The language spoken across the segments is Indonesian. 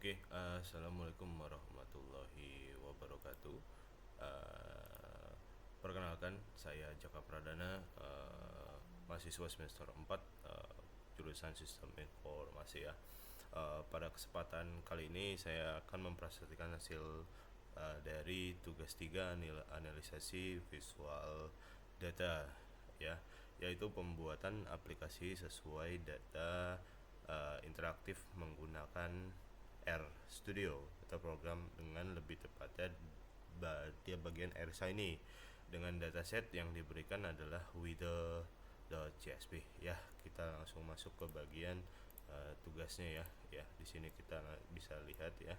Assalamualaikum warahmatullahi wabarakatuh. Eh, Perkenalkan, saya Jaka Pradana, mahasiswa semester 4, jurusan Sistem Informasi ya. Pada kesempatan kali ini saya akan mempresentasikan hasil dari tugas 3 analisasi visual data ya, yaitu pembuatan aplikasi sesuai data interaktif menggunakan R Studio atau program dengan lebih tepatnya dia bagian R ini dengan dataset yang diberikan adalah wither.csv ya. Kita langsung masuk ke bagian tugasnya ya. Di sini kita bisa lihat ya.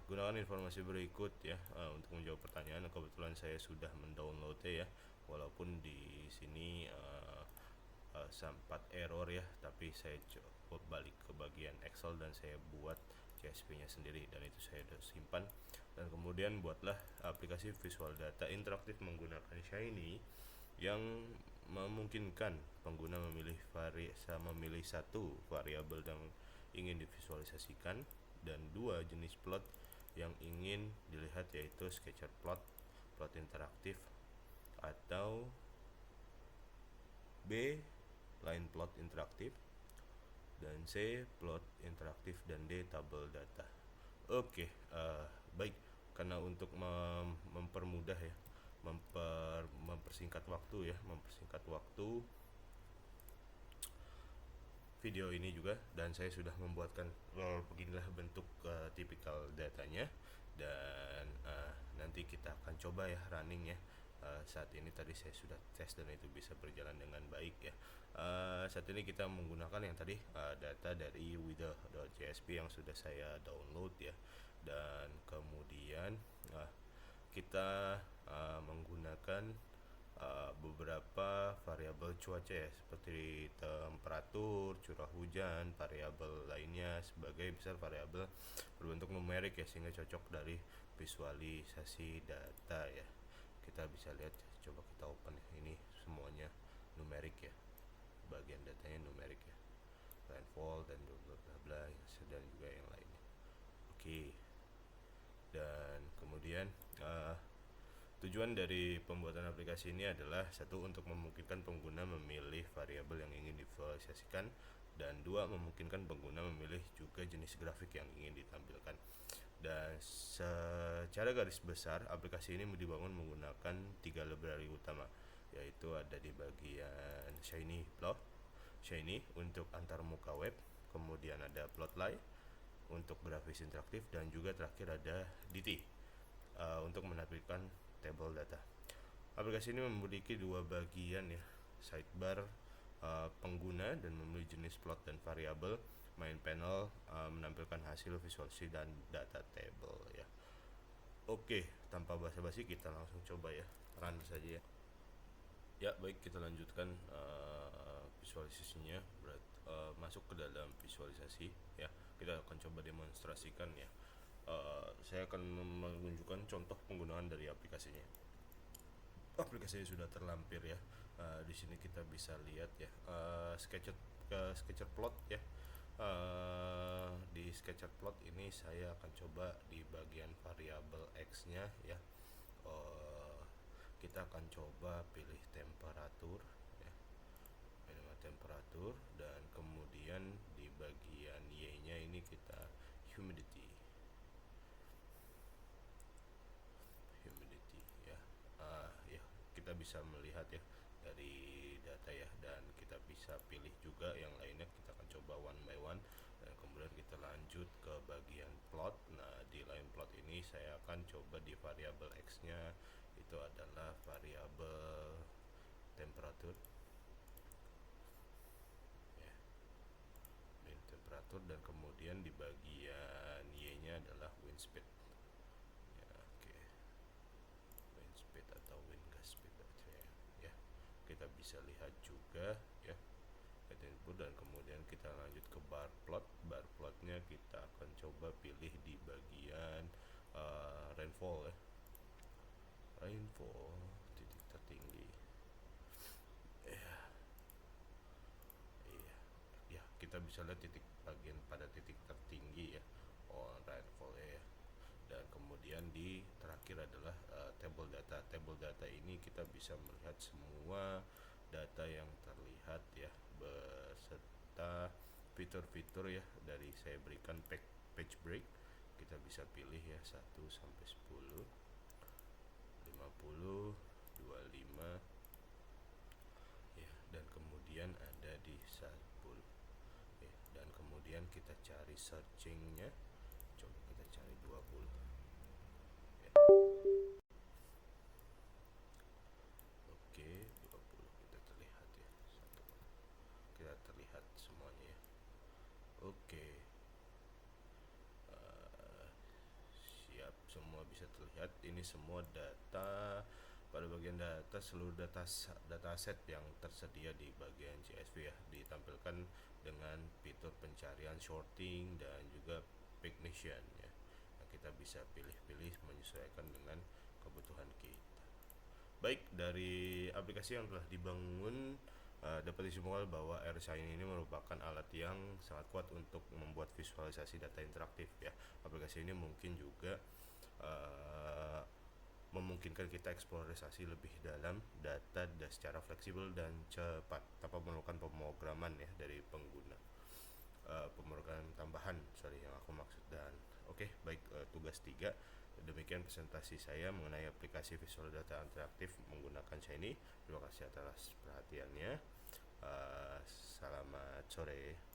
Gunakan informasi berikut ya untuk menjawab pertanyaan. Kebetulan saya sudah mendownloadnya ya, walaupun di sini sempat error ya, tapi saya coba balik ke bagian Excel dan saya buat CSV-nya sendiri, dan itu saya sudah simpan. Dan kemudian buatlah aplikasi visual data interaktif menggunakan Shiny yang memungkinkan pengguna memilih satu variabel yang ingin divisualisasikan dan dua jenis plot yang ingin dilihat, yaitu sketcher plot, plot interaktif, atau B line plot interaktif, dan C plot interaktif, dan D tabel data. Baik, karena untuk mempermudah ya, mempersingkat waktu video ini juga, dan saya sudah membuatkan beginilah bentuk tipikal datanya, dan nanti kita akan coba ya running ya. Saat ini tadi saya sudah tes dan itu bisa berjalan dengan baik ya. Saat ini kita menggunakan yang tadi data dari wither.csv yang sudah saya download ya, dan kemudian kita menggunakan beberapa variabel cuaca ya, seperti temperatur, curah hujan, variabel lainnya sebagai besar variabel berbentuk numerik ya, sehingga cocok dari visualisasi data ya. Kita bisa lihat, coba kita open ya, ini semuanya numerik ya, bagian datanya numerik ya, rainfall dan bla bla bla, dan juga yang lainnya. Dan kemudian tujuan dari pembuatan aplikasi ini adalah satu, untuk memungkinkan pengguna memilih variabel yang ingin divisualisasikan, dan dua, memungkinkan pengguna memilih juga jenis grafik yang ingin ditampilkan. Dan secara garis besar aplikasi ini dibangun menggunakan 3 library utama, yaitu ada di bagian Shiny untuk antarmuka web, kemudian ada Plotly untuk grafis interaktif, dan juga terakhir ada DT untuk menampilkan table data. Aplikasi ini memiliki dua bagian ya, sidebar pengguna dan memilih jenis plot dan variabel, main panel menampilkan hasil visualisasi dan data table ya. Tanpa basa-basi kita langsung coba ya, run saja ya. Ya baik, kita lanjutkan visualisasinya. Masuk ke dalam visualisasi ya, kita akan coba demonstrasikan ya. Saya akan menunjukkan contoh penggunaan dari aplikasinya. Aplikasinya sudah terlampir ya. Di sini kita bisa lihat ya, sketcher plot ya. Di sketcher plot ini saya akan coba di bagian variabel x-nya ya. Kita akan coba pilih temperatur ya, minimal temperatur, dan kemudian di bagian y-nya ini kita humidity ya. Kita bisa melihat ya dari data ya, dan kita bisa pilih juga yang lainnya. Kita akan coba one by one, dan kemudian kita lanjut ke bagian plot. Nah, di line plot ini saya akan coba di variabel x nya itu adalah variabel temperatur ya, temperatur, dan kemudian di bagian y nya adalah wind speed ya. Wind speed atau wind gust speed ya. Kita bisa lihat juga ya input, dan kemudian kita lanjut ke bar plotnya kita akan coba pilih di bagian rainfall ya, rainfall titik tertinggi ya. kita bisa lihat titik bagian pada titik tertinggi ya, on rainfall ya. Dan kemudian di terakhir adalah table data. Table data ini kita bisa melihat semua data yang terlihat ya, beserta fitur-fitur ya. Dari saya berikan page break, kita bisa pilih ya 1 sampai 10, 50, 25 ya, dan kemudian ada di 10 ya, dan kemudian kita cari searchingnya, coba kita cari 20 ya. Oke, 20 kita terlihat ya, kita terlihat semuanya ya. Oke, siap, semua bisa terlihat. Ini semua data. Pada bagian data, seluruh data set yang tersedia di bagian CSV ya, ditampilkan dengan fitur pencarian, sorting, dan juga ignition ya. Nah, kita bisa pilih-pilih menyesuaikan dengan kebutuhan kita. Baik, dari aplikasi yang telah dibangun, dapat disimpulkan bahwa AirShine ini merupakan alat yang sangat kuat untuk membuat visualisasi data interaktif ya. Aplikasi ini mungkin juga memungkinkan kita eksplorasi lebih dalam data dan secara fleksibel dan cepat tanpa memerlukan pemrograman ya dari pengguna, pemrograman tambahan yang aku maksud. Dan oke, baik, tugas 3, demikian presentasi saya mengenai aplikasi visual data interaktif menggunakan Shiny. Terima kasih atas perhatiannya. Selamat sore.